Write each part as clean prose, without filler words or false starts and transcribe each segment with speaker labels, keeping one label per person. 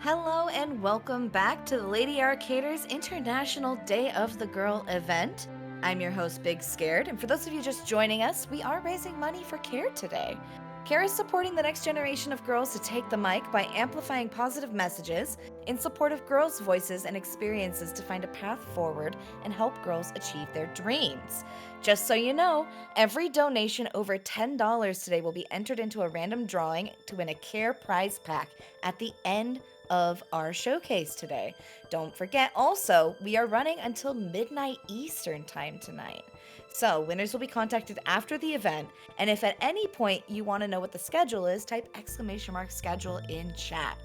Speaker 1: Hello and welcome back to the Lady Arcaders International Day of the Girl event. I'm your host, BigScared, and for those of you just joining us, we are raising money for CARE today. CARE is supporting the next generation of girls to take the mic by amplifying positive messages in support of girls' voices and experiences to find a path forward and help girls achieve their dreams. Just so you know, every donation over $10 today will be entered into a random drawing to win a CARE prize pack at the end of our showcase today. Don't forget also, we are running until midnight Eastern time tonight. So winners will be contacted after the event, and if at any point you want to know what the schedule is, type !schedule in chat.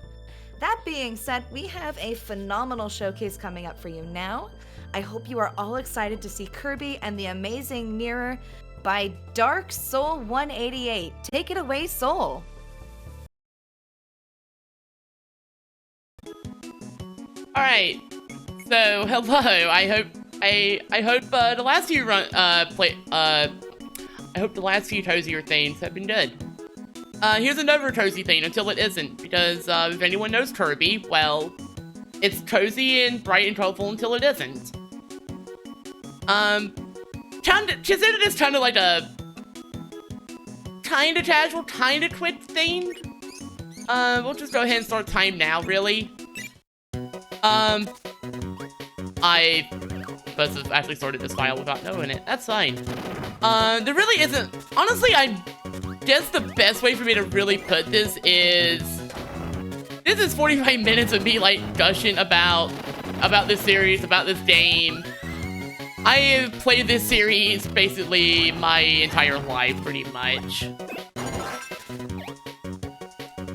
Speaker 1: That being said, we have a phenomenal showcase coming up for you now. I hope you are all excited to see Kirby and the Amazing Mirror by Darksol188. Take it away, Soul!
Speaker 2: Alright, so hello. I hope the last few I hope the last few Tozier themes have been good. Here's another Tozy theme until it isn't, because if anyone knows Kirby, well, it's cozy and bright and colorful until it isn't. Consider this kind of like a kind of casual, kind of quick theme. We'll just go ahead and start time now, really. I must have actually started this file without knowing it. That's fine. There really isn't... Honestly, I guess the best way for me to really put this is... This is 45 minutes of me, like, gushing about this series, about this game. I have played this series basically my entire life, pretty much.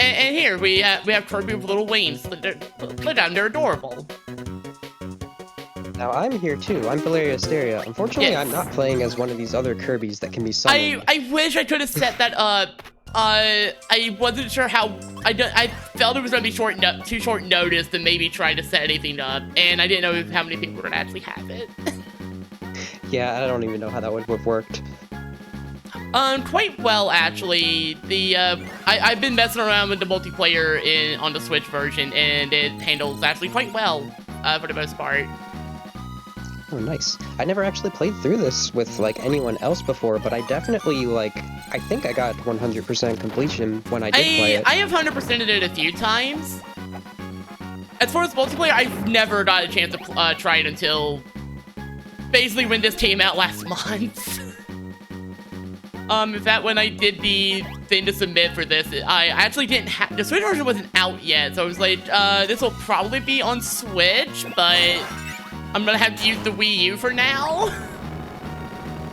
Speaker 2: And here, we have Kirby with little wings. Look at them, they're adorable.
Speaker 3: Now, I'm here too. I'm Valeria. Unfortunately, yes. I'm not playing as one of these other Kirbys that can be summoned.
Speaker 2: I wish I could have set that up. I wasn't sure how... I felt it was going to be too short notice to maybe try to set anything up, and I didn't know how many people were going to actually have it.
Speaker 3: Yeah, I don't even know how that would have worked.
Speaker 2: Quite well, actually. I've been messing around with the multiplayer on the Switch version, and it handles actually quite well, for the most part.
Speaker 3: Oh, nice. I never actually played through this with, like, anyone else before, but I definitely, like, I think I got 100% completion when I did play it.
Speaker 2: I have 100%ed it a few times. As far as multiplayer, I've never got a chance to try it until basically when this came out last month. In fact, when I did the thing to submit for this, I actually didn't have... The Switch version wasn't out yet, so I was like, this will probably be on Switch, but I'm gonna have to use the Wii U for now.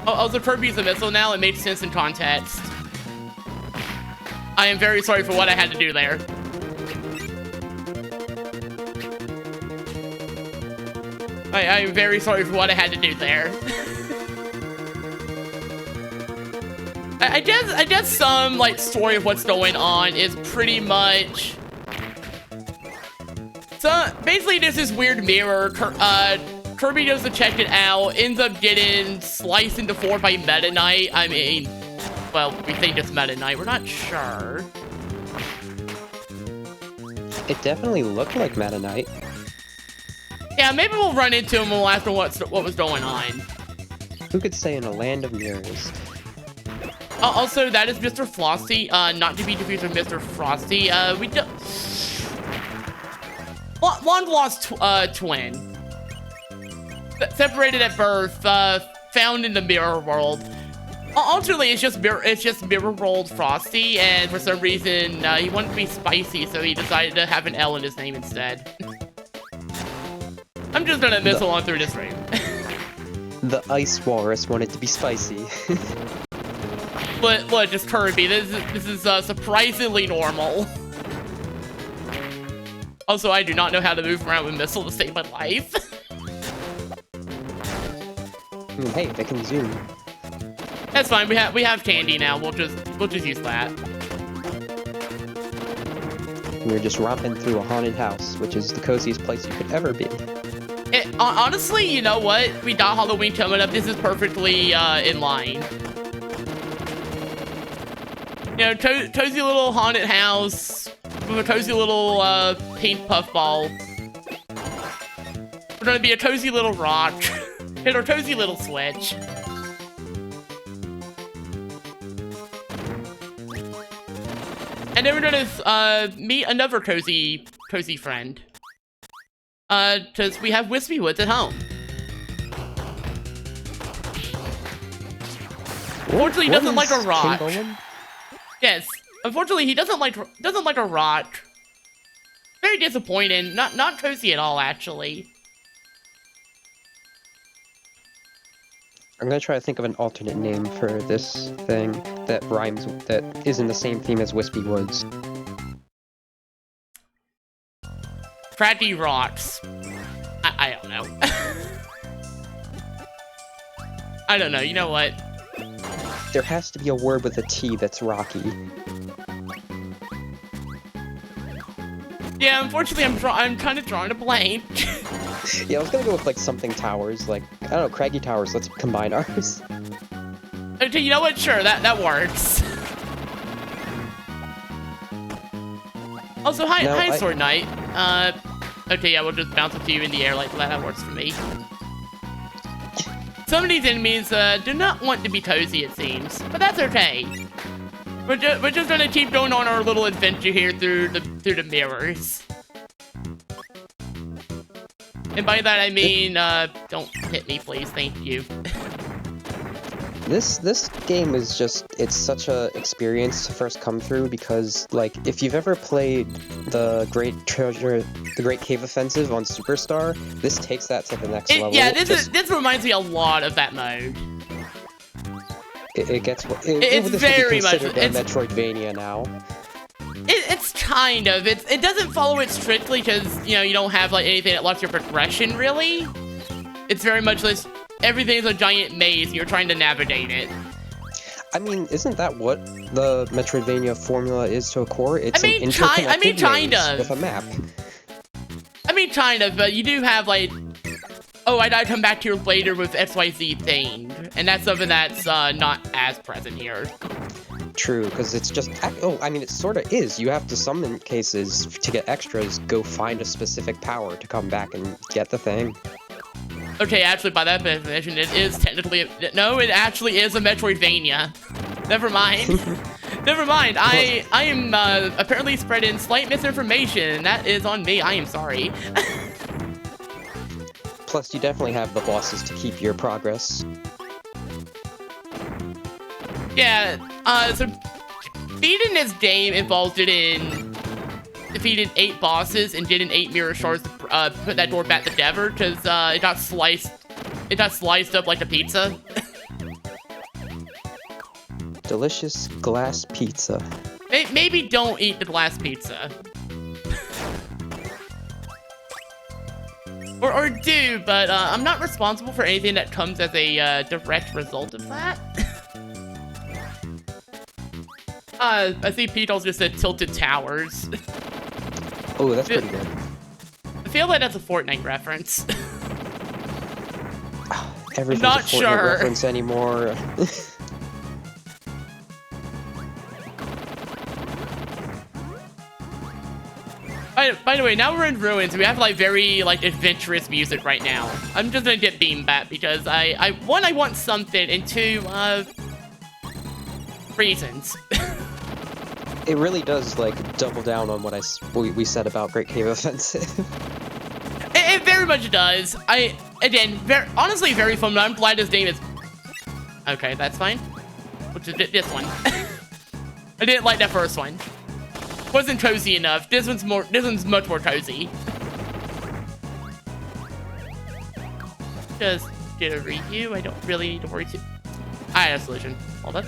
Speaker 2: Also, Kirby's a missile now. It makes sense in context. I am very sorry for what I had to do there. I am very sorry for what I had to do there. I guess some, like, story of what's going on is pretty much... So, basically, there's this weird mirror. Kirby goes to check it out, ends up getting sliced into 4 by Meta Knight. I mean, well, we think it's Meta Knight. We're not sure.
Speaker 3: It definitely looked like Meta Knight.
Speaker 2: Yeah, maybe we'll run into him and we'll ask him what was going on.
Speaker 3: Who could say in a land of mirrors?
Speaker 2: Also, that is Mr. Flossie, not to be confused with Mr. Frosty. We do... Long-lost twin. Separated at birth, found in the mirror world. Ultimately, it's just mirror world Frosty, and for some reason, he wanted to be spicy, so he decided to have an L in his name instead. I'm just gonna missile on through this room.
Speaker 3: The Ice Walrus wanted to be spicy.
Speaker 2: But look, just Kirby. This is surprisingly normal. Also, I do not know how to move around with missile to save my life.
Speaker 3: Hey, they can zoom.
Speaker 2: That's fine. We have candy now. We'll just use that.
Speaker 3: We're just romping through a haunted house, which is the coziest place you could ever be.
Speaker 2: Honestly, you know what? We got Halloween coming up. This is perfectly in line. You know, cozy little haunted house. with a cozy little pink puffball. We're gonna be a cozy little rock. Hit our cozy little switch. And then we're gonna meet another cozy friend. Cause we have Wispy Woods at home. Unfortunately, he doesn't like a rock. Yes, unfortunately, he doesn't like a rock. Very disappointing. Not cozy at all, actually.
Speaker 3: I'm gonna try to think of an alternate name for this thing that rhymes, that is in the same theme as Wispy Woods.
Speaker 2: Craggy rocks. I don't know. I don't know, you know what?
Speaker 3: There has to be a word with a T that's rocky.
Speaker 2: Yeah, unfortunately, I'm kind of drawing a blank.
Speaker 3: Yeah, I was gonna go with like something towers, like, I don't know, Craggy Towers. Let's combine ours.
Speaker 2: Okay, you know what? Sure, that works. Also, hi, Sword Knight. Okay, yeah, we'll just bounce it to you in the air like that. That works for me. Some of these enemies do not want to be cozy, it seems, but that's okay. We're just gonna keep going on our little adventure here through the mirrors. And by that I mean, don't hit me, please. Thank you.
Speaker 3: This game is just, it's such a experience to first come through because, like, if you've ever played the Great Cave Offensive on Superstar, this takes that to the next level.
Speaker 2: Yeah, this reminds me a lot of that mode.
Speaker 3: It's
Speaker 2: very much
Speaker 3: a Metroidvania now.
Speaker 2: It's kind of. It doesn't follow it strictly because, you know, you don't have like anything that locks your progression really. It's very much like everything's a giant maze and you're trying to navigate it.
Speaker 3: I mean, isn't that what the Metroidvania formula is to a core? It's
Speaker 2: an
Speaker 3: interconnected
Speaker 2: kind
Speaker 3: maze
Speaker 2: of
Speaker 3: with a map.
Speaker 2: I mean, kind of, but you do have like, oh, I gotta come back here later with XYZ thing, and that's something that's not as present here.
Speaker 3: True, because it's just, oh, I mean, it sort of is. You have to, some cases, to get extras, go find a specific power to come back and get the thing.
Speaker 2: Okay, actually, by that definition, it is technically, no, it actually is a Metroidvania. Never mind. Never mind, I am apparently spreading slight misinformation, and that is on me. I am sorry.
Speaker 3: Plus, you definitely have the bosses to keep your progress.
Speaker 2: Yeah, so beating this game involves defeating 8 bosses and getting 8 mirror shards to put that door back together, because it got sliced up like a pizza.
Speaker 3: Delicious glass pizza.
Speaker 2: Maybe don't eat the glass pizza. or do, but I'm not responsible for anything that comes as a direct result of that. I see Pete also just said Tilted Towers.
Speaker 3: Oh, that's pretty good.
Speaker 2: I feel like that's a Fortnite reference.
Speaker 3: Everything's
Speaker 2: not
Speaker 3: a Fortnite
Speaker 2: sure.
Speaker 3: reference anymore.
Speaker 2: By the way, now we're in ruins. We have like very like adventurous music right now. I'm just gonna get beam back because one, I want something, and 2, reasons.
Speaker 3: It really does like double down on what we said about Great Cave Offensive.
Speaker 2: It very much does. Again, honestly very fun. I'm glad this game is. Okay, that's fine. Which is this one. I didn't like that first one. Wasn't cozy enough. This one's much more cozy. Just did a review. I don't really need to worry too. I have a solution. Hold up.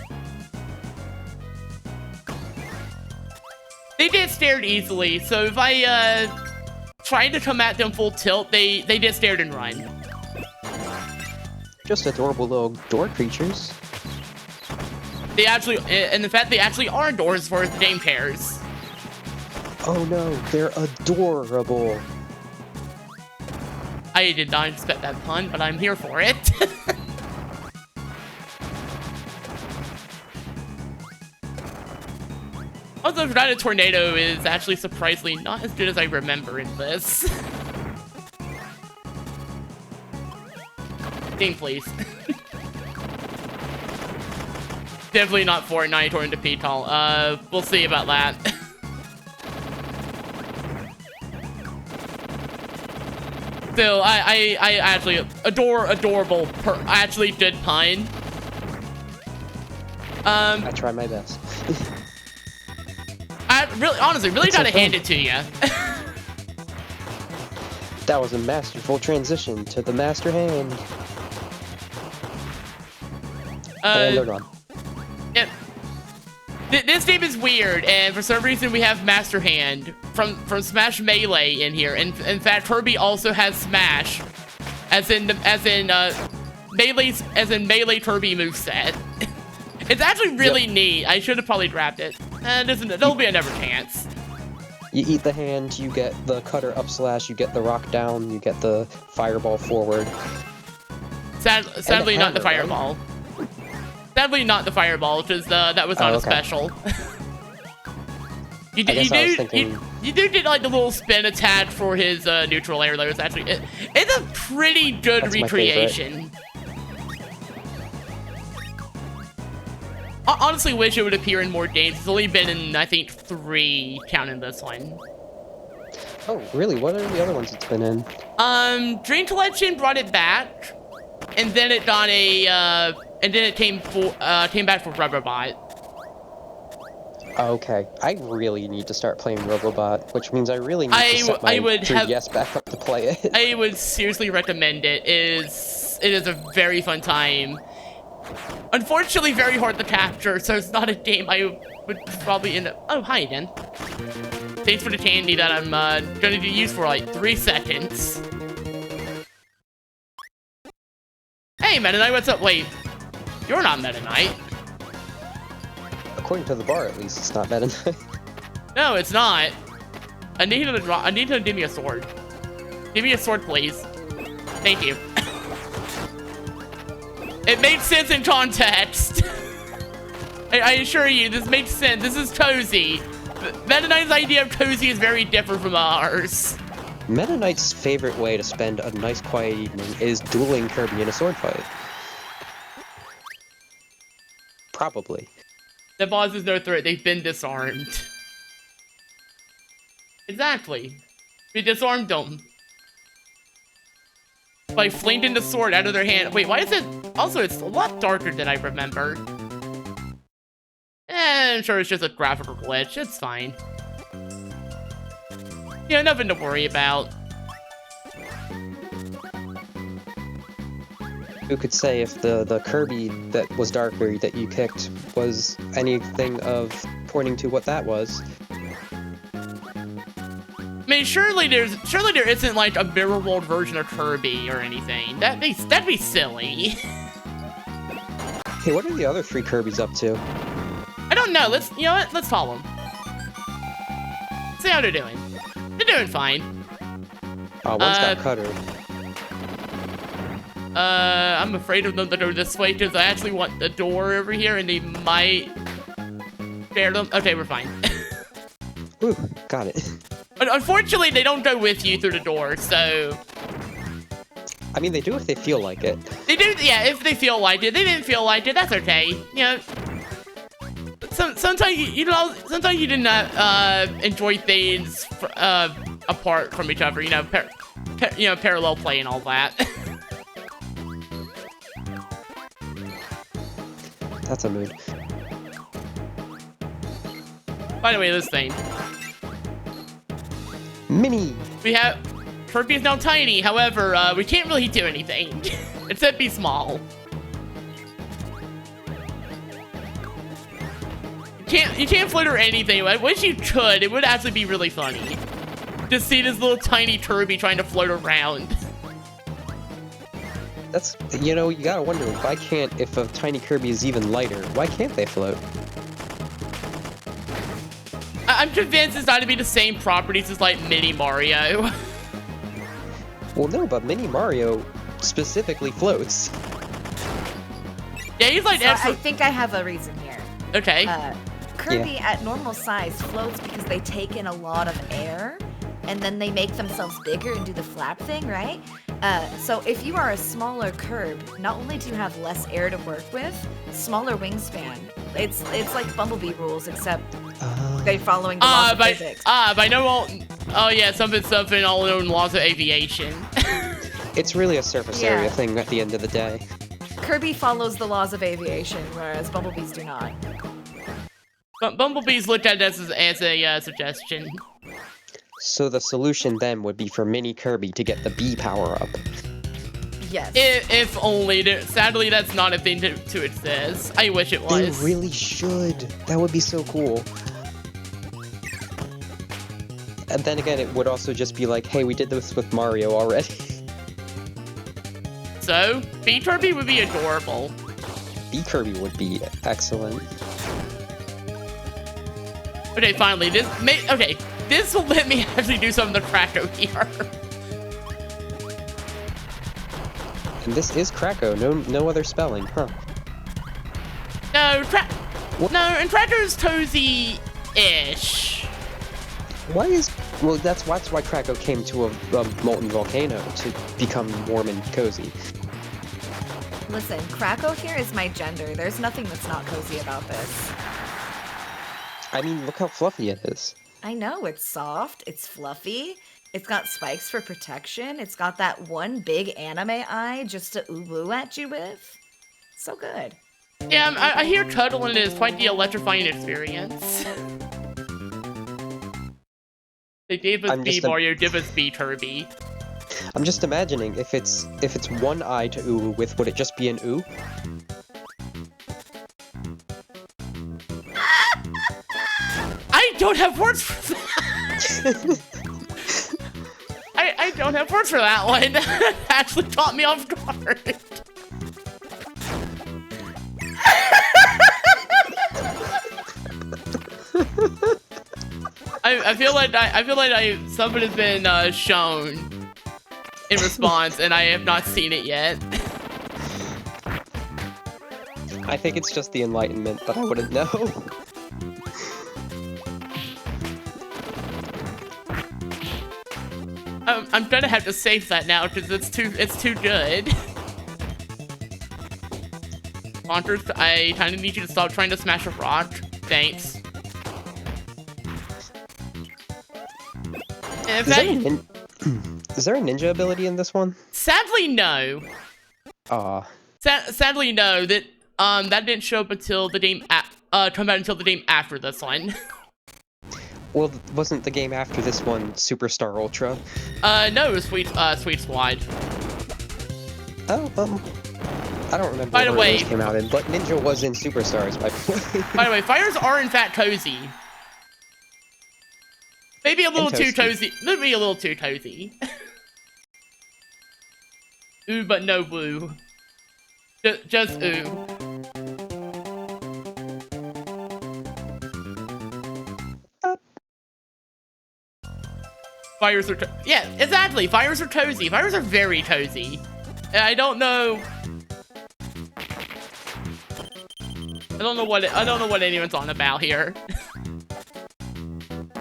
Speaker 2: They get stared easily, so if I tried to come at them full tilt, they get stared and run.
Speaker 3: Just adorable little door creatures.
Speaker 2: They actually, and in fact, they actually are doors for the game cares.
Speaker 3: Oh no, they're adorable.
Speaker 2: I did not expect that pun, but I'm here for it. Also, United Tornado is actually surprisingly not as good as I remember in this. Game, please. Definitely not Fortnite or into P-Tall. We'll see about that. Still, I actually adorable. I actually did pun.
Speaker 3: I try my best.
Speaker 2: I really, honestly, really
Speaker 3: It's
Speaker 2: gotta
Speaker 3: so fun.
Speaker 2: hand it to you.
Speaker 3: That was a masterful transition to the master hand. And they're gone.
Speaker 2: Yep. This game is weird, and for some reason we have Master Hand from Smash Melee in here. And in fact, Kirby also has Smash, as in Melee Kirby moveset. It's actually really neat. I should have probably grabbed it. There'll be another chance.
Speaker 3: You eat the hand, you get the cutter up slash, you get the rock down, you get the fireball forward.
Speaker 2: Sadly, not the
Speaker 3: hammer, right?
Speaker 2: fireball. Sadly, not the fireball, because that was not a
Speaker 3: okay.
Speaker 2: special. You do get like the little spin attack for his neutral air. Though it's actually it's a pretty good
Speaker 3: That's my
Speaker 2: recreation. I honestly wish it would appear in more games. It's only been in I think 3, counting this one.
Speaker 3: Oh, really? What are the other ones it's been in?
Speaker 2: Dream Collection brought it back, and then it got a and then it came back for Robobot.
Speaker 3: Okay, I really need to start playing Robobot, which means I really need to set my 3DS back up to play it.
Speaker 2: I would seriously recommend it. It is a very fun time. Unfortunately, very hard to capture, so it's not a game I would probably end up. Oh, hi again. Thanks for the candy that I'm going to use for like 3 seconds. Hey, Meta Knight, what's up? Wait, you're not Meta Knight.
Speaker 3: According to the bar, at least, it's not Meta Knight.
Speaker 2: No, it's not. I need him to give me a sword. Give me a sword, please. Thank you. It makes sense in context. I assure you, this makes sense. This is cozy. Meta Knight's idea of cozy is very different from ours.
Speaker 3: Meta Knight's favorite way to spend a nice quiet evening is dueling Kirby in a sword fight. Probably.
Speaker 2: The boss is no threat. They've been disarmed. Exactly. We disarmed them. By flinging the sword out of their hand. Wait, why is it... Also, it's a lot darker than I remember. I'm sure it's just a graphical glitch. It's fine. Yeah, nothing to worry about.
Speaker 3: Who could say if the Kirby that was darker that you kicked was anything of pointing to what that was?
Speaker 2: I mean, surely there isn't like a mirror world version of Kirby or anything. That'd be silly.
Speaker 3: Hey, what are the other 3 Kirbys up to?
Speaker 2: I don't know. You know what? Let's follow them. See how they're doing. They're doing fine.
Speaker 3: Oh, one's got Cutter.
Speaker 2: I'm afraid of them to go this way because I actually want the door over here and they might scare them. Okay, we're fine.
Speaker 3: Ooh, got it.
Speaker 2: But unfortunately, they don't go with you through the door, so...
Speaker 3: I mean, they do if they feel like it.
Speaker 2: They do, yeah, if they feel like it. They didn't feel like it, that's okay. You know, sometimes you didn't enjoy things apart from each other, you know, parallel play and all that.
Speaker 3: That's a mood.
Speaker 2: By the way, this thing.
Speaker 3: Mini!
Speaker 2: We have... Kirby is now tiny, however, we can't really do anything. Except be small. You can't float or anything. I wish you could. It would actually be really funny. To see this little tiny Kirby trying to float around.
Speaker 3: That's, you know, you gotta wonder, why can't, if a tiny Kirby is even lighter, why can't they float?
Speaker 2: I'm convinced it's not to be the same properties as, like, Mini Mario.
Speaker 3: Well, no, but Mini Mario specifically floats.
Speaker 2: Yeah, he's like
Speaker 1: So I think I have a reason here.
Speaker 2: Okay.
Speaker 1: Kirby at normal size floats because they take in a lot of air and then they make themselves bigger and do the flap thing, right? So if you are a smaller Kirb, not only do you have less air to work with, smaller wingspan. It's like Bumblebee rules, except they're following the laws of physics.
Speaker 2: I know all. Oh yeah, something all known laws of aviation.
Speaker 3: It's really a surface area thing at the end of the day.
Speaker 1: Kirby follows the laws of aviation, whereas Bumblebees do not.
Speaker 2: But Bumblebees looked at it as a suggestion.
Speaker 3: So the solution then would be for Mini Kirby to get the B power-up.
Speaker 1: Yes.
Speaker 2: If only. Sadly, that's not a thing to exist. I wish it was.
Speaker 3: They really should. That would be so cool. And then again, it would also just be like, hey, we did this with Mario already.
Speaker 2: So, B Kirby would be adorable.
Speaker 3: B Kirby would be excellent.
Speaker 2: Okay, finally, this will let me actually do some of the Krakow here.
Speaker 3: And this is Krakow, no other spelling, huh?
Speaker 2: No, and Krakow's Tozy-ish.
Speaker 3: Well, that's why Krakow came to a molten volcano, to become warm and cozy.
Speaker 1: Listen, Krakow here is my gender. There's nothing that's not cozy about this.
Speaker 3: I mean, look how fluffy it is.
Speaker 1: I know, it's soft, it's fluffy, it's got spikes for protection, it's got that one big anime eye just to ooh-woo at you with. So good.
Speaker 2: Yeah, I hear cuddling is quite the electrifying experience. They gave us B Mario, give us B Kirby.
Speaker 3: I'm just imagining, if it's one eye to ooh with, would it just be an ooh?
Speaker 2: I don't have words for that. I don't have words for that one. Actually caught me off guard. I feel like something has been shown in response, and I have not seen it yet.
Speaker 3: I think it's just the Enlightenment, but I wouldn't know.
Speaker 2: I'm gonna have to save that now because it's too good. Monsters, I kind of need you to stop trying to smash a rock. Thanks.
Speaker 3: Is there a ninja ability in this one?
Speaker 2: Sadly, no. Sadly, no. That didn't show up until the game come out until the game after this one.
Speaker 3: Well, wasn't the game after this one Superstar Ultra?
Speaker 2: No, it was Sweet Squad.
Speaker 3: Oh, I don't remember
Speaker 2: by the way,
Speaker 3: it came out in, but Ninja was in Superstars, by the way.
Speaker 2: By the way, fires are in fact cozy. Maybe a little too cozy. Maybe a little too cozy. Ooh, but no woo. Just ooh. Fires are yeah, exactly. Fires are cozy. Fires are very cozy. I don't know what anyone's on about here.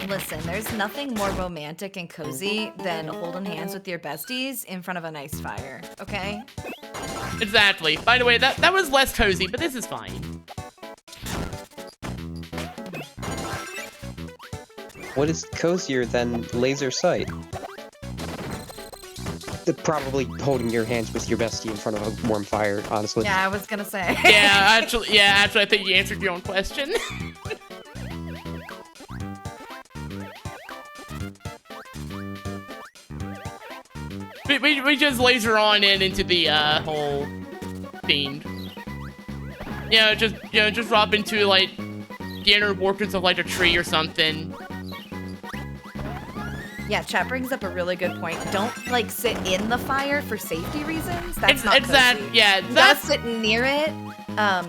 Speaker 1: Listen, there's nothing more romantic and cozy than holding hands with your besties in front of a nice fire, okay?
Speaker 2: Exactly. By the way, that was less cozy, but this is fine.
Speaker 3: What is cozier than laser sight? Probably holding your hands with your bestie in front of a warm fire, honestly.
Speaker 1: Yeah, I was gonna say.
Speaker 2: actually, I think you answered your own question. we just laser on into the whole theme. Just drop into like the inner workings of like a tree or something.
Speaker 1: Yeah, chat brings up a really good point. Don't like sit in the fire for safety reasons. That's not cozy. You gotta sit near it.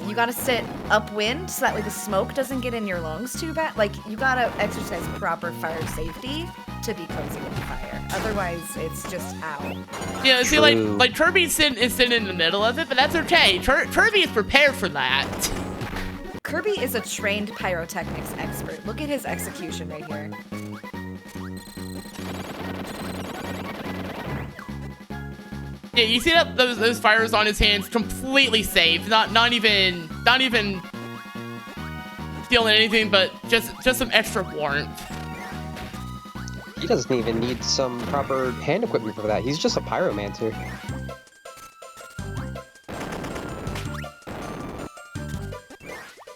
Speaker 1: You gotta sit upwind so that way the smoke doesn't get in your lungs too bad. Like, you gotta exercise proper fire safety to be cozy with the fire. Otherwise, it's just out.
Speaker 2: Yeah, see, like Kirby is sitting in the middle of it, but that's okay. Kirby is prepared for that.
Speaker 1: Kirby is a trained pyrotechnics expert. Look at his execution right here.
Speaker 2: Yeah, you see that those fires on his hands completely safe. Not even feeling anything, but just some extra warmth.
Speaker 3: He doesn't even need some proper hand equipment for that. He's just a pyromancer.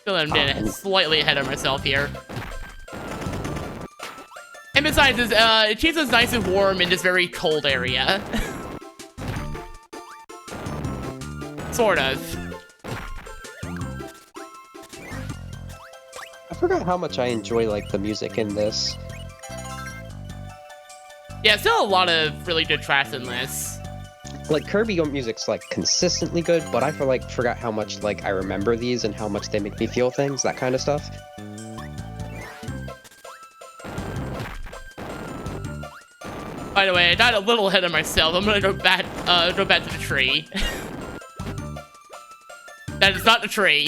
Speaker 2: Feel like I'm getting slightly ahead of myself here. And besides, it keeps us nice and warm in this very cold area. Sort of.
Speaker 3: I forgot how much I enjoy, like, the music in this.
Speaker 2: Yeah, still a lot of really good tracks in this.
Speaker 3: Like, Kirby music's, like, consistently good, but I forgot how much, like, I remember these and how much they make me feel things, that kind of stuff.
Speaker 2: By the way, I got a little ahead of myself. I'm gonna go back to the tree. That is not the tree.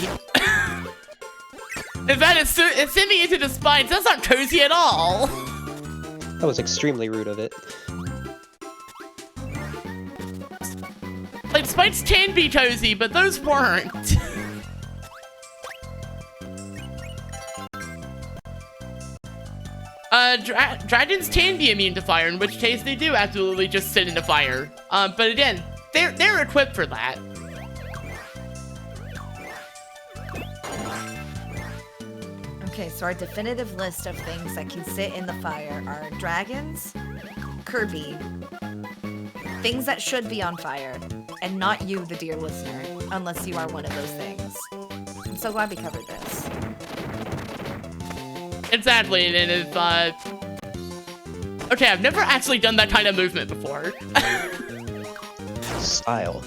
Speaker 2: In fact, it's sending me into the spines. That's not cozy at all.
Speaker 3: That was extremely rude of it.
Speaker 2: Like, spikes can be cozy, but those weren't. Dragons can be immune to fire, in which case they do absolutely just sit in the fire. But again, they're equipped for that.
Speaker 1: Okay, so our definitive list of things that can sit in the fire are dragons, Kirby, things that should be on fire, and not you, the dear listener, unless you are one of those things. I'm so glad we covered this.
Speaker 2: Exactly, and if, okay, I've never actually done that kind of movement before.
Speaker 3: Style.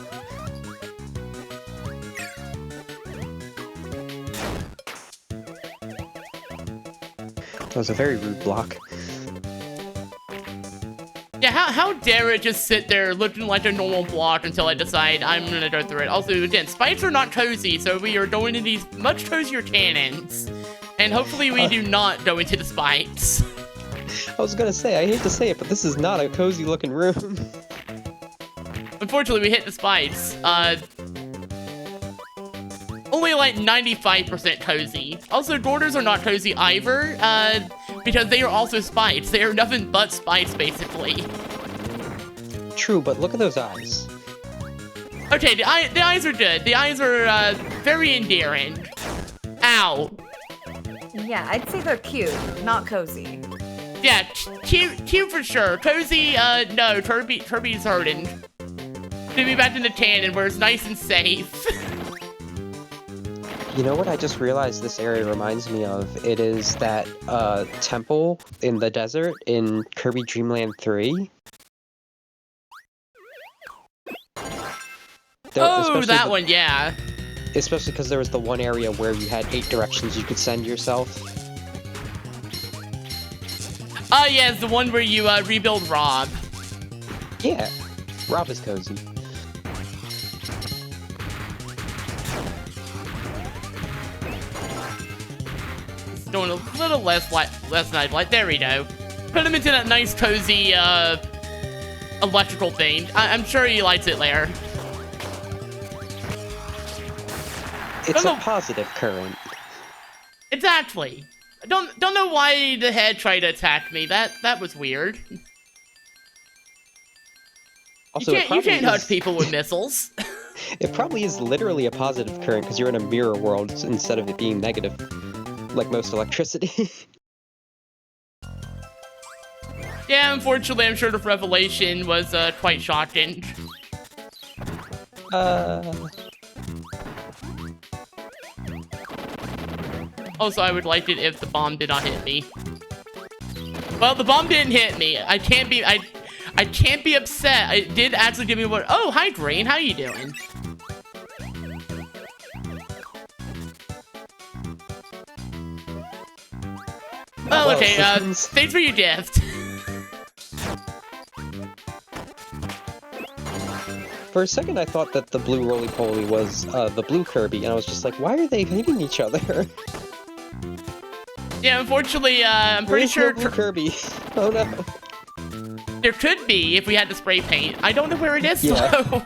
Speaker 3: That was a very rude block.
Speaker 2: Yeah, how dare it just sit there looking like a normal block until I decide I'm gonna go through it. Also, again, spikes are not cozy, so we are going into these much cozier cannons. And hopefully we do not go into the spikes.
Speaker 3: I was gonna say, I hate to say it, but this is not a cozy looking room.
Speaker 2: Unfortunately, we hit the spikes. Only like 95% cozy. Also, Gorders are not cozy either, because they are also spikes. They are nothing but spikes, basically.
Speaker 3: True, but look at those eyes.
Speaker 2: Okay, the eyes are good. The eyes are, very endearing. Ow.
Speaker 1: Yeah, I'd say they're cute, not cozy.
Speaker 2: Yeah, cute for sure. Cozy, no, Kirby's hurting. Should be back in the cannon where it's nice and safe.
Speaker 3: You know what I just realized this area reminds me of? It is that, temple in the desert in Kirby Dream Land 3.
Speaker 2: Oh, that one, yeah.
Speaker 3: Especially because there was the one area where you had 8 directions you could send yourself.
Speaker 2: Oh, yeah, it's the one where you, rebuild Rob.
Speaker 3: Yeah, Rob is cozy.
Speaker 2: Doing a little less night. There we go. Put him into that nice, cozy, electrical thing. I'm sure he likes it there.
Speaker 3: It's a positive current.
Speaker 2: Exactly. Don't know why the head tried to attack me. That was weird.
Speaker 3: Also,
Speaker 2: you can't hurt people with missiles.
Speaker 3: It probably is literally a positive current because you're in a mirror world instead of it being negative, like most electricity.
Speaker 2: Yeah, unfortunately, I'm sure the revelation was quite shocking. Also, I would like it if the bomb did not hit me. Well, the bomb didn't hit me. I can't be upset. It did actually give me what. Oh, hi, Green. How you doing? Oh, okay. Thanks for your gift.
Speaker 3: For a second, I thought that the blue roly-poly was the blue Kirby, and I was just like, why are they hating each other?
Speaker 2: Yeah, unfortunately, I'm pretty sure...
Speaker 3: No blue Kirby. Oh no.
Speaker 2: There could be if we had the spray paint. I don't know where it is,
Speaker 3: Yeah.
Speaker 2: though.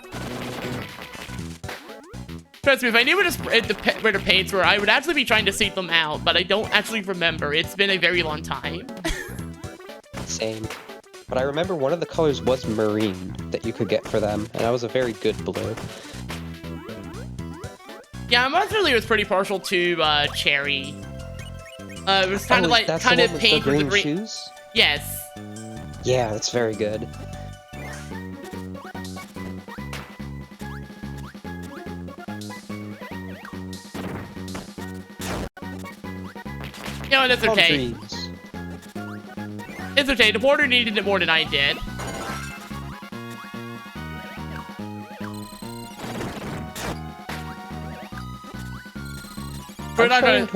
Speaker 2: Trust me, if I knew where the paints were, I would actually be trying to seek them out, but I don't actually remember. It's been a very long time.
Speaker 3: Same. But I remember one of the colors was marine that you could get for them, and that was a very good blue.
Speaker 2: Yeah, Monsterly was pretty partial to cherry. It was kind of like
Speaker 3: that's
Speaker 2: kind
Speaker 3: the
Speaker 2: of
Speaker 3: one with
Speaker 2: paint
Speaker 3: the
Speaker 2: with the
Speaker 3: green
Speaker 2: green.
Speaker 3: shoes?
Speaker 2: Yes.
Speaker 3: Yeah, that's very good.
Speaker 2: You know, that's
Speaker 3: Palm
Speaker 2: okay.
Speaker 3: trees.
Speaker 2: It's okay. The border needed it more than I did. We're not gonna...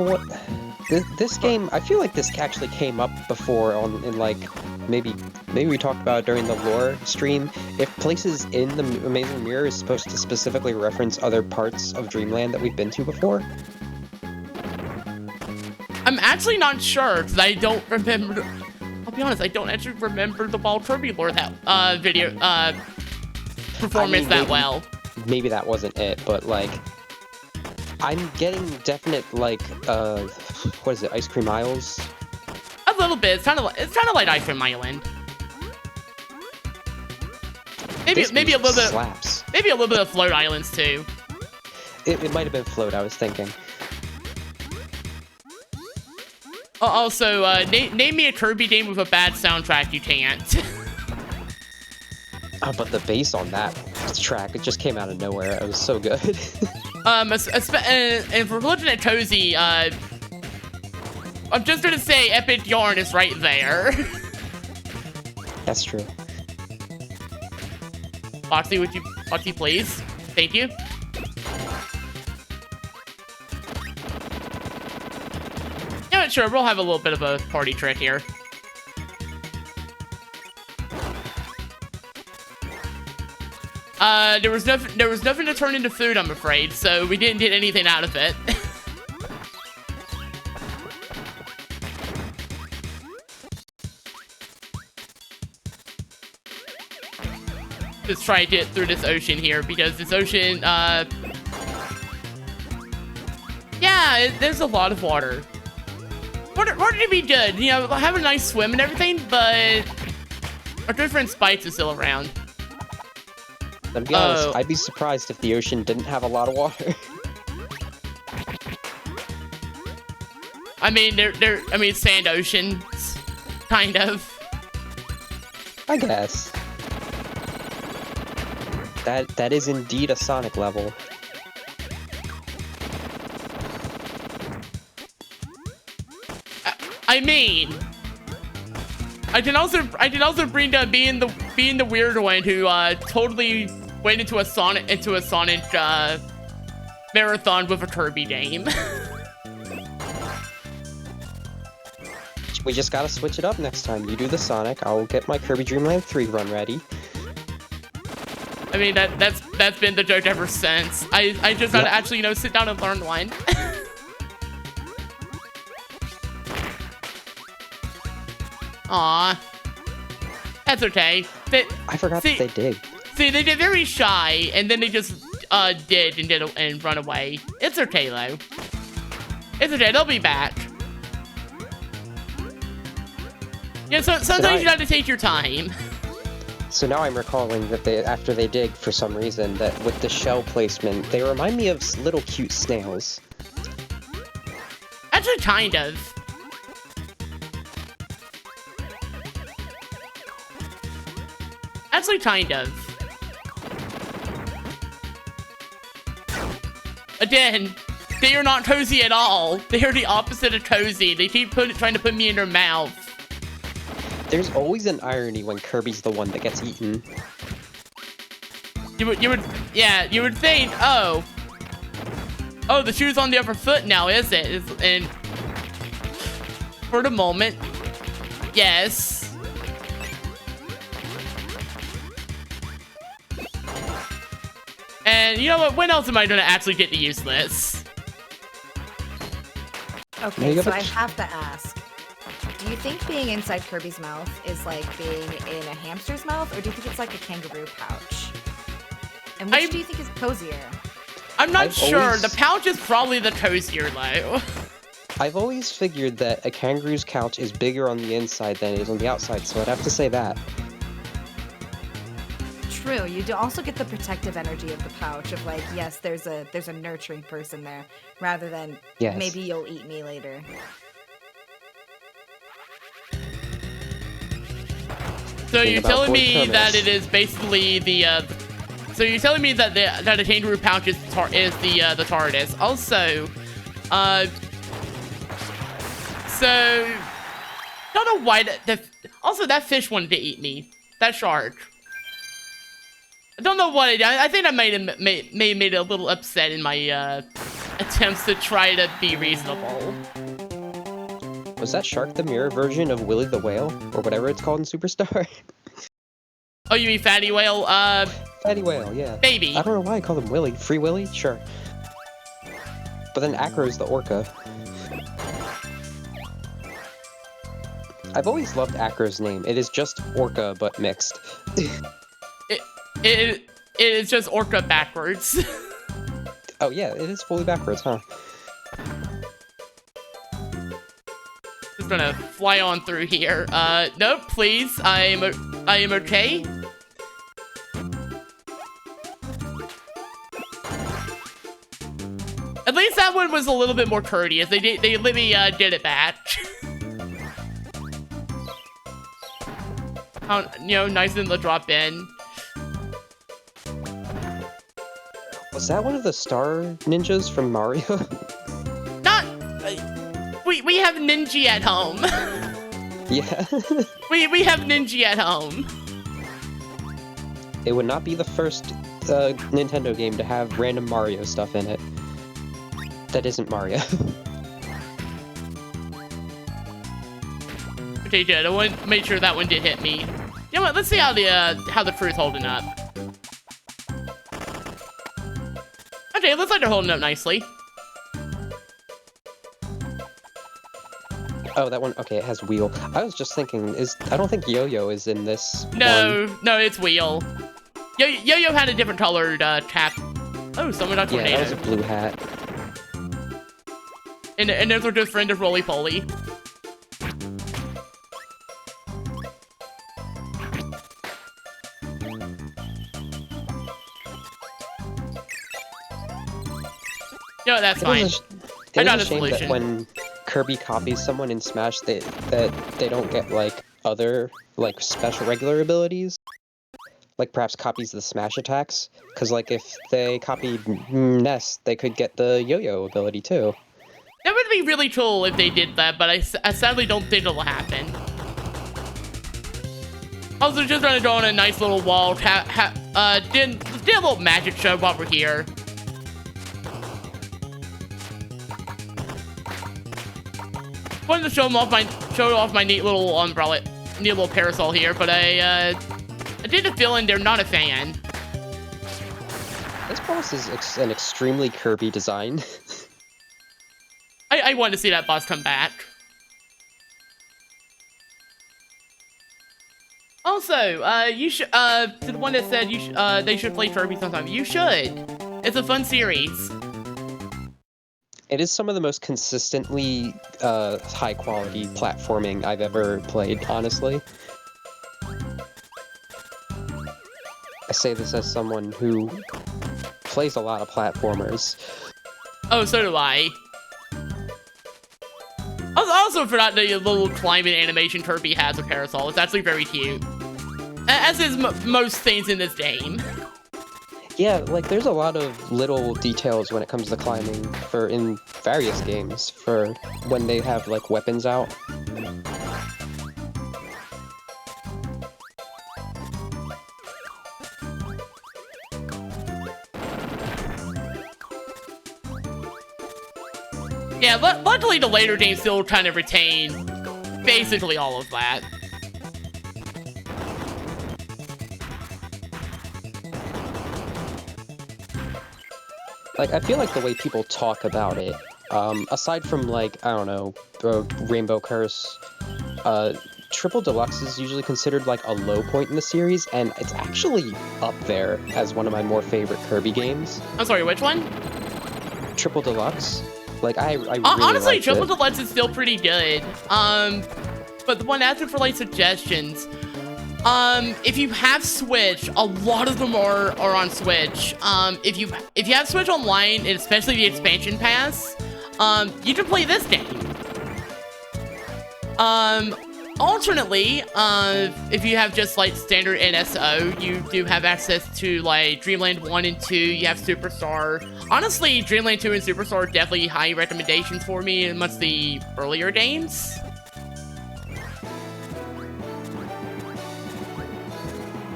Speaker 3: This game, I feel like this actually came up before in like maybe we talked about it during the lore stream. If places in the Amazing Mirror is supposed to specifically reference other parts of Dreamland that we've been to before.
Speaker 2: I'm actually not sure because I don't remember. I'll be honest, I don't actually remember the Ball Kirby lore that performance that well.
Speaker 3: Maybe that wasn't it, but like I'm getting definite like what is it, Ice Cream Isles?
Speaker 2: A little bit. It's kind of like Ice Cream Island. Maybe a little bit.
Speaker 3: Slaps.
Speaker 2: Maybe a little bit of Float Islands too.
Speaker 3: It might have been Float. I was thinking.
Speaker 2: Also, name me a Kirby game with a bad soundtrack. You can't.
Speaker 3: Oh, but the bass on that track, it just came out of nowhere. It was so good.
Speaker 2: And for looking at Cozy, I'm just gonna say Epic Yarn is right there.
Speaker 3: That's true.
Speaker 2: Foxy, please? Thank you. Yeah, sure, we'll have a little bit of a party trick here. There was nothing to turn into food, I'm afraid, so we didn't get anything out of it. Let's try to get through this ocean here, because this ocean, yeah, there's a lot of water. Water to be good, you know, have a nice swim and everything, but our good friend Spikes is still around.
Speaker 3: To be honest, I'd be surprised if the ocean didn't have a lot of water.
Speaker 2: I mean, sand oceans, kind of.
Speaker 3: I guess. That is indeed a Sonic level.
Speaker 2: I mean, I can also bring down being the weird one who totally went into a Sonic marathon with a Kirby game.
Speaker 3: We just gotta switch it up next time. You do the Sonic, I'll get my Kirby Dream Land 3 run ready.
Speaker 2: I mean, that's been the joke ever since. I just gotta actually, you know, sit down and learn one. Aw. That's okay.
Speaker 3: I forgot that they dig.
Speaker 2: See, they get very shy, and then they just did and run away. It's okay though. It's okay. They'll be back. Yeah. So sometimes you have to take your time.
Speaker 3: So now I'm recalling that after they dig for some reason, that with the shell placement, they remind me of little cute snails.
Speaker 2: Actually, kind of. Actually, kind of. Again, they are not cozy at all. They are the opposite of cozy. They keep trying to put me in their mouth.
Speaker 3: There's always an irony when Kirby's the one that gets eaten.
Speaker 2: You would think, oh, the shoe's on the other foot now, is it? And for the moment, yes. And you know what? When else am I gonna actually get to use this?
Speaker 1: Okay, so I have to ask. Do you think being inside Kirby's mouth is like being in a hamster's mouth, or do you think it's like a kangaroo pouch? And which do you think is cozier?
Speaker 2: I'm not sure. The pouch is probably the cozier, though.
Speaker 3: I've always figured that a kangaroo's couch is bigger on the inside than it is on the outside, so I'd have to say that.
Speaker 1: True. You do also get the protective energy of the pouch of like, yes, there's a nurturing person there, rather than maybe you'll eat me later.
Speaker 2: So you're telling me that it is basically the so you're telling me that the kangaroo pouch is the TARDIS. Also, so don't know why also that fish wanted to eat me. That shark. I don't know what I think I made it a little upset in my attempts to try to be reasonable.
Speaker 3: Was that shark the mirror version of Willy the Whale, or whatever it's called in Superstar?
Speaker 2: Oh, you mean Fatty Whale?
Speaker 3: Fatty Whale, yeah.
Speaker 2: Baby.
Speaker 3: I don't know why I call him Willy. Free Willy? Sure. But then Acro's the orca. I've always loved Acro's name. It is just orca, but mixed.
Speaker 2: It is just orca backwards.
Speaker 3: Oh yeah, it is fully backwards, huh?
Speaker 2: Just gonna fly on through here. No, please. I am okay. At least that one was a little bit more courteous. They let me did it back. Nice in the drop in.
Speaker 3: Was that one of the star ninjas from Mario?
Speaker 2: Not. We have Ninja at home.
Speaker 3: Yeah.
Speaker 2: we have Ninja at home.
Speaker 3: It would not be the first Nintendo game to have random Mario stuff in it. That isn't Mario.
Speaker 2: Okay, good. I want to make sure that one did hit me. You know what? Let's see how the crew's holding up. Okay, it looks like they're holding up nicely.
Speaker 3: Oh, that one. Okay, it has wheel. I was just thinking, I don't think Yo-Yo is in this.
Speaker 2: No, it's wheel. Yo-Yo had a different colored cap. Oh, someone got tornado.
Speaker 3: Yeah, that was a blue hat.
Speaker 2: And there's our good friend of Roly Poly. No, that's fine. I got a solution.
Speaker 3: That when Kirby copies someone in Smash, that they don't get like other like special regular abilities. Like perhaps copies the Smash attacks, because like if they copied Ness, they could get the Yo-Yo ability too.
Speaker 2: That would be really cool if they did that, but I sadly don't think it'll happen. Also, just gonna go on a nice little wall. Did a little magic show while we're here. Wanted to show off my neat little umbrella, neat little parasol here, but I did a feeling they're not a fan.
Speaker 3: This boss is an extremely Kirby design.
Speaker 2: I wanted to see that boss come back. Also, you should, to the one that said they should play Kirby sometime. You should. It's a fun series.
Speaker 3: It is some of the most consistently high-quality platforming I've ever played, honestly. I say this as someone who plays a lot of platformers.
Speaker 2: Oh, so do I. I also forgot the little climbing animation Kirby has with Parasol. It's actually very cute. As is most things in this game.
Speaker 3: Yeah, like there's a lot of little details when it comes to climbing in various games for when they have like weapons out.
Speaker 2: Yeah, luckily the later games still kind of retain basically all of that.
Speaker 3: Like, I feel like the way people talk about it, aside from, like, I don't know, Rainbow Curse, Triple Deluxe is usually considered, like, a low point in the series, and it's actually up there as one of my more favorite Kirby games.
Speaker 2: I'm sorry, which one?
Speaker 3: Triple Deluxe. Like, I really
Speaker 2: honestly, Triple
Speaker 3: it.
Speaker 2: Deluxe is still pretty good. But the one asking for, like, suggestions, if you have Switch, a lot of them are on Switch. If you have Switch Online, and especially the expansion pass, you can play this game. Alternately, if you have just, like, standard NSO, you do have access to, like, Dreamland 1 and 2, you have Superstar. Honestly, Dreamland 2 and Superstar are definitely high recommendations for me amongst the earlier games.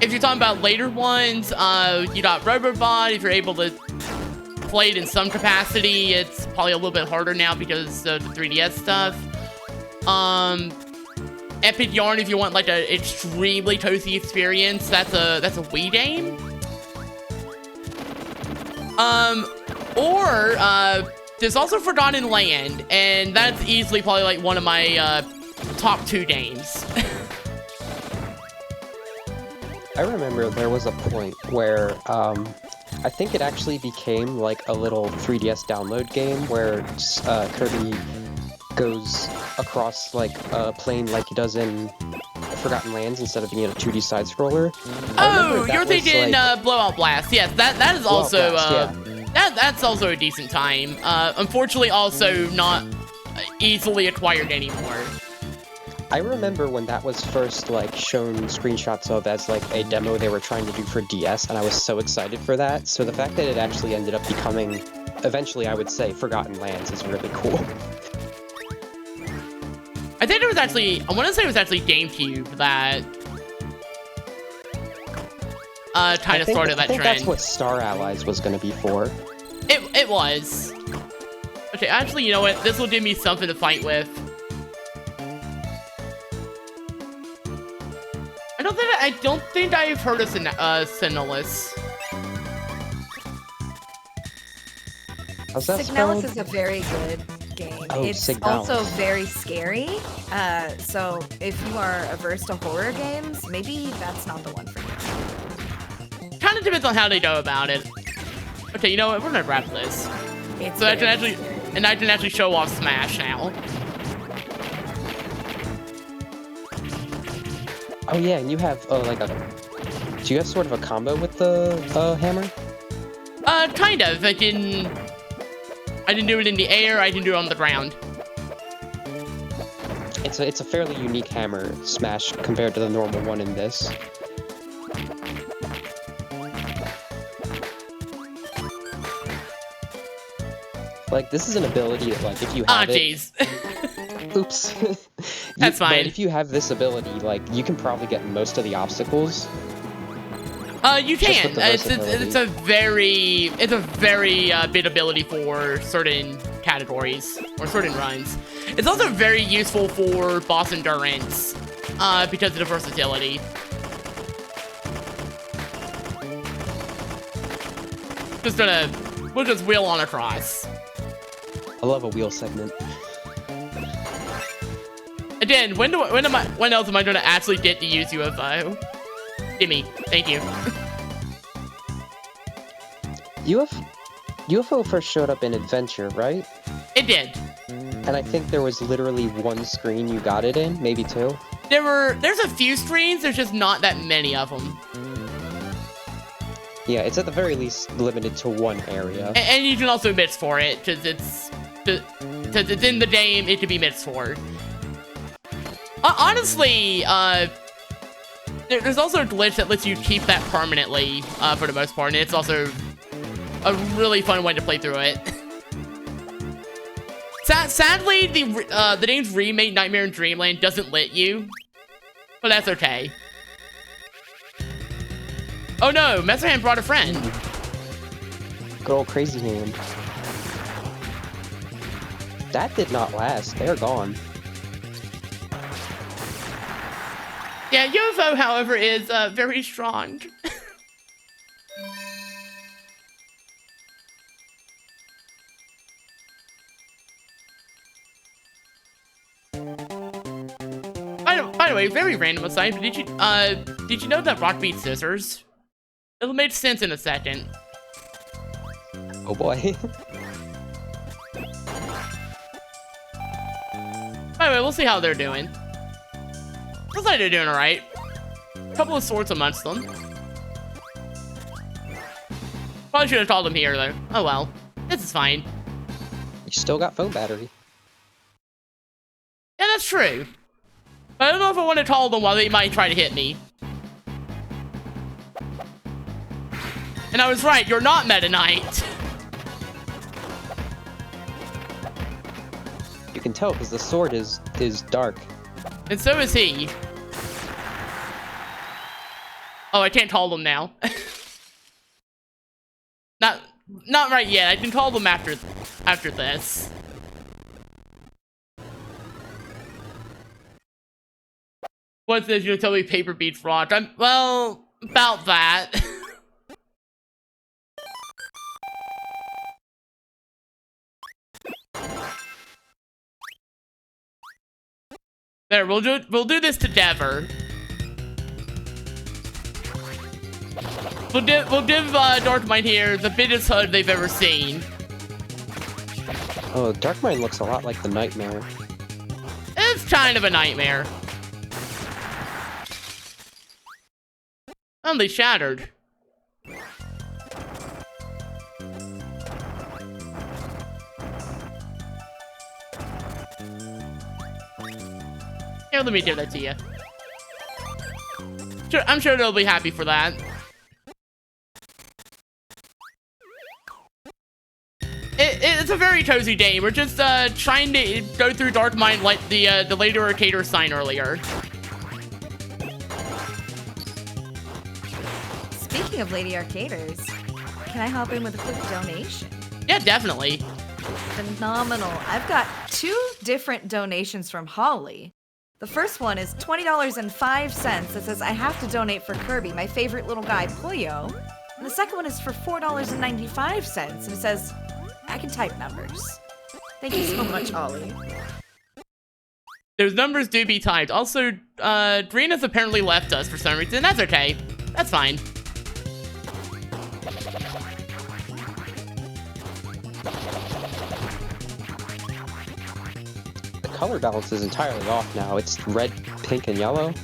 Speaker 2: If you're talking about later ones, you got Robobot. If you're able to play it in some capacity, it's probably a little bit harder now because of the 3DS stuff. Epic Yarn, if you want like an extremely toasty experience, that's a Wii game. There's also Forgotten Land, and that's easily probably like one of my top 2 games.
Speaker 3: I remember there was a point where, I think it actually became like a little 3DS download game where Kirby goes across like a plane like he does in Forgotten Lands instead of being a 2D side scroller.
Speaker 2: Oh, you're thinking like, Blowout Blast. Yes, that is also
Speaker 3: Blast, yeah.
Speaker 2: that's also a decent time. Unfortunately, also not easily acquired anymore.
Speaker 3: I remember when that was first like shown screenshots of as like a demo they were trying to do for DS, and I was so excited for that. So the fact that it actually ended up becoming, eventually I would say, Forgotten Lands is really cool.
Speaker 2: I think it was actually, I want to say it was actually GameCube that kind of started that trend.
Speaker 3: I think that's what Star Allies was going to be for.
Speaker 2: It was. Okay, actually, you know what? This will give me something to fight with. I don't think I've heard of Signalis.
Speaker 3: How's that
Speaker 1: Signalis
Speaker 3: spelled?
Speaker 1: is a very good game.
Speaker 3: Oh,
Speaker 1: it's
Speaker 3: Signalis.
Speaker 1: also very scary. So if you are averse to horror games, maybe that's not the one for you.
Speaker 2: Kind of depends on how they go about it. Okay, you know what? We're gonna wrap this. So I can actually show off Smash now.
Speaker 3: Oh yeah, and you have like a. Do you have sort of a combo with the hammer?
Speaker 2: Kind of. I can do it in the air. I can do it on the ground.
Speaker 3: It's a fairly unique hammer smash compared to the normal one in this. Like, this is an ability that, like, if you have
Speaker 2: jeez.
Speaker 3: Oops.
Speaker 2: That's fine.
Speaker 3: But if you have this ability, like, you can probably get most of the obstacles.
Speaker 2: You can. It's a very big ability for certain categories or certain runs. It's also very useful for boss endurance because of the versatility. We'll just wheel on across.
Speaker 3: I love a wheel segment.
Speaker 2: Again, when else am I going to actually get to use UFO? Gimme. Thank you.
Speaker 3: UFO first showed up in Adventure, right?
Speaker 2: It did.
Speaker 3: And I think there was literally one screen you got it in, maybe 2.
Speaker 2: There's a few screens, there's just not that many of them.
Speaker 3: Yeah, it's at the very least limited to one area.
Speaker 2: And you can also mix for it, because it's in the game, it can be mixed for. Honestly, there's also a glitch that lets you keep that permanently, for the most part, and it's also a really fun way to play through it. Sadly, the game's remake, Nightmare in Dreamland, doesn't let you, but that's okay. Oh no, Messer Hand brought a friend.
Speaker 3: Good old Crazy Hand. That did not last. They're gone.
Speaker 2: Yeah, UFO, however, is very strong. By the way, very random aside, but did you know that rock beats scissors? It'll make sense in a second.
Speaker 3: Oh boy.
Speaker 2: Anyway, we'll see how they're doing. Looks like they're doing alright. Couple of swords amongst them. Probably should have told them here, though. Oh well. This is fine.
Speaker 3: You still got phone battery.
Speaker 2: Yeah, that's true. But I don't know if I want to tell them while they might try to hit me. And I was right, you're not Meta Knight.
Speaker 3: You can tell because the sword is dark.
Speaker 2: And so is he. Oh, I can't call them now. Not right yet. I can call them after this. What's this? You're gonna tell me paper beats rock? Well, about that. There, we'll do this together. We'll give Darkmind here the biggest HUD they've ever seen.
Speaker 3: Oh, Darkmind looks a lot like the Nightmare.
Speaker 2: It's kind of a nightmare. Oh, they shattered. Here, let me give that to you. Sure, I'm sure they'll be happy for that. It's a very cozy game. We're just trying to go through Darkmind like the Lady Arcader sign earlier.
Speaker 1: Speaking of Lady Arcaders, can I hop in with a quick donation?
Speaker 2: Yeah, definitely.
Speaker 1: Phenomenal. I've got 2 different donations from Holly. The first one is $20.05 that says I have to donate for Kirby, my favorite little guy, Puyo. And the second one is for $4.95 and it says I can type numbers. Thank you so much, Holly.
Speaker 2: Those numbers do be typed. Also, Green has apparently left us for some reason. That's okay. That's fine.
Speaker 3: The color balance is entirely off now. It's red, pink, and yellow.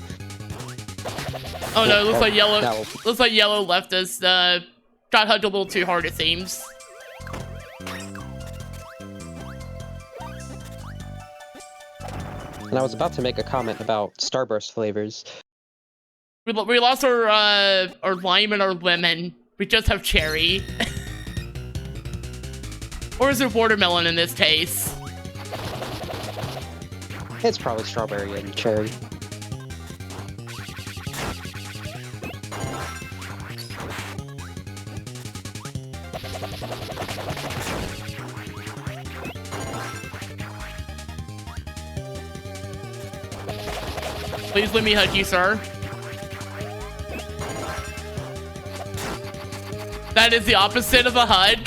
Speaker 2: Oh no, it looks like yellow.
Speaker 3: No.
Speaker 2: Looks like yellow left us. Got hugged a little too hard, it seems.
Speaker 3: And I was about to make a comment about Starburst flavors.
Speaker 2: We lost our lime and our lemon. We just have cherry. Or is it watermelon in this case?
Speaker 3: It's probably strawberry and cherry.
Speaker 2: Please let me hug you, sir. That is the opposite of a hug.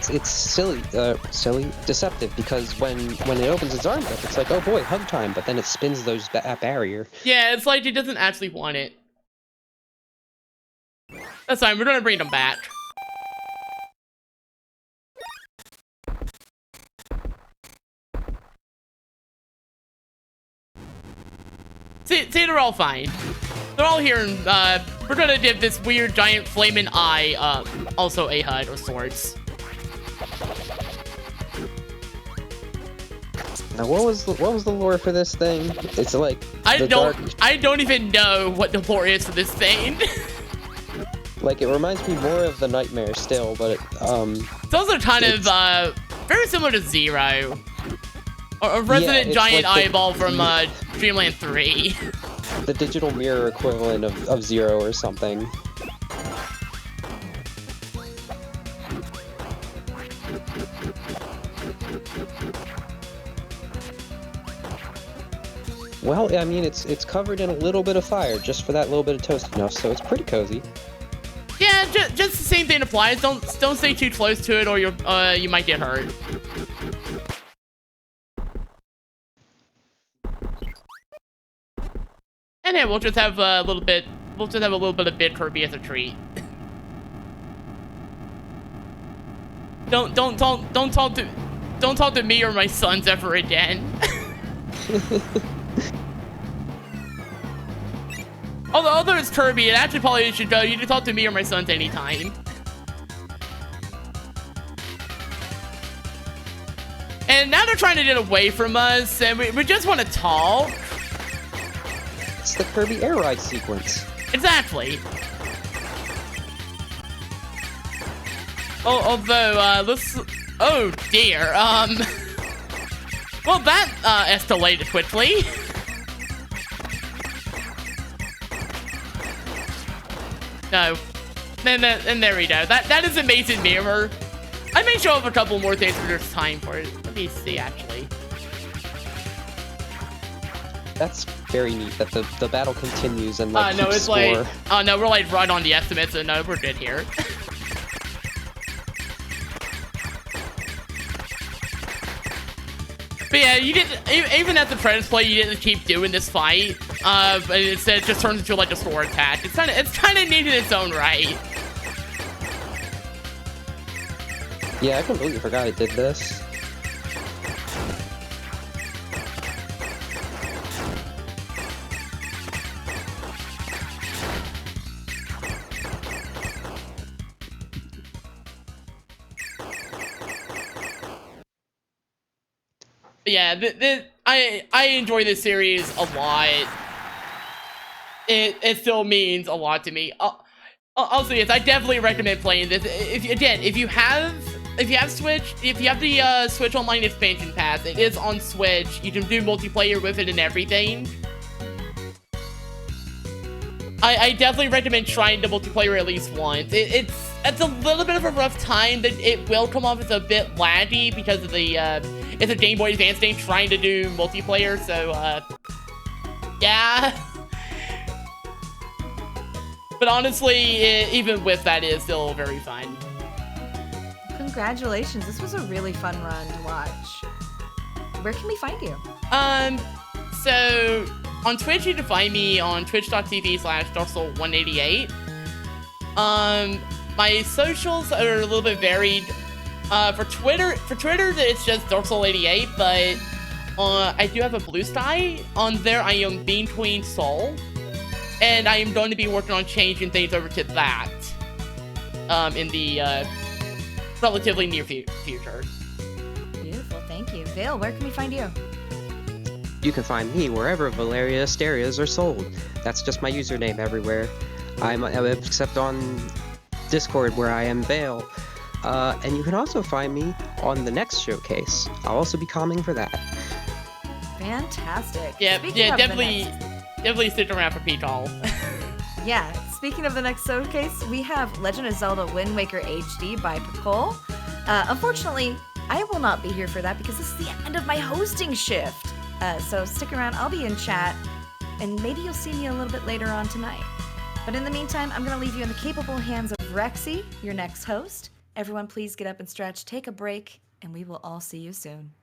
Speaker 3: It's silly, deceptive, because when it opens its arms up, it's like, oh boy, hug time, but then it spins that barrier.
Speaker 2: Yeah, it's like it doesn't actually want it. That's fine, we're gonna bring them back. See, they're all fine. They're all here, and we're gonna give this weird giant flaming eye also a HUD of sorts.
Speaker 3: Now, what was the lore for this thing? It's like
Speaker 2: I don't even know what the lore is for this thing.
Speaker 3: Like, it reminds me more of the Nightmare still, but
Speaker 2: it's also kind of very similar to Zero. Or Resident Giant
Speaker 3: like
Speaker 2: Eyeball from Dreamland 3.
Speaker 3: The digital mirror equivalent of Zero or something. Well, I mean, it's covered in a little bit of fire, just for that little bit of toastiness, so it's pretty cozy.
Speaker 2: Yeah, yeah, just the same thing applies. Don't stay too close to it, or you might get hurt. And then we'll just have a little bit. We'll just have a little bit of Big Kirby as a treat. Don't talk to me or my sons ever again. Although it's Kirby, it actually probably should go. You can talk to me or my sons anytime. And now they're trying to get away from us, and we just want to talk.
Speaker 3: It's the Kirby air ride sequence.
Speaker 2: Exactly. Although, let's... Oh, dear. Well, that, escalated quickly. No. And there we go. That is Amazing Mirror. I may show up a couple more things if there's time for it. Let me see, actually.
Speaker 3: That's very neat that the battle continues and like
Speaker 2: no,
Speaker 3: keeps
Speaker 2: it's
Speaker 3: score.
Speaker 2: like... Oh, no, we're like right on the estimate, so no, we're good here. But yeah, you didn't, even at the Predator play, you didn't keep doing this fight. But instead, it just turns into like a score attack. It's kind of neat in its own right.
Speaker 3: Yeah, I completely forgot it did this.
Speaker 2: Yeah, I enjoy this series a lot. It still means a lot to me. Also, yes, I definitely recommend playing this. If you have Switch, if you have the Switch Online expansion pass, it is on Switch. You can do multiplayer with it and everything. I definitely recommend trying the multiplayer at least once. It's a little bit of a rough time. That it will come off as a bit laggy because of the it's a Game Boy Advance game trying to do multiplayer. So yeah. But honestly, even with that, it is still very fun.
Speaker 1: Congratulations, this was a really fun run to watch. Where can we find you?
Speaker 2: So on Twitch, you can find me on twitch.tv/Darksol188. My socials are a little bit varied. For Twitter, it's just Darksol188, but I do have a Blue Sky. On there, I am Bean Queen Soul. And I am going to be working on changing things over to that in the relatively near future.
Speaker 1: Beautiful, thank you. Vale, where can we find you?
Speaker 3: You can find me wherever Valeria Asterias are sold. That's just my username everywhere. I'm except on Discord where I am Vale. And you can also find me on the next showcase. I'll also be commenting for that.
Speaker 1: Fantastic.
Speaker 2: Yeah, definitely stick around for P-Tall.
Speaker 1: Yeah, speaking of the next showcase, we have Legend of Zelda Wind Waker HD by Picole. Unfortunately, I will not be here for that because this is the end of my hosting shift. So stick around, I'll be in chat, and maybe you'll see me a little bit later on tonight. But in the meantime, I'm going to leave you in the capable hands of Rexy, your next host. Everyone please get up and stretch, take a break, and we will all see you soon.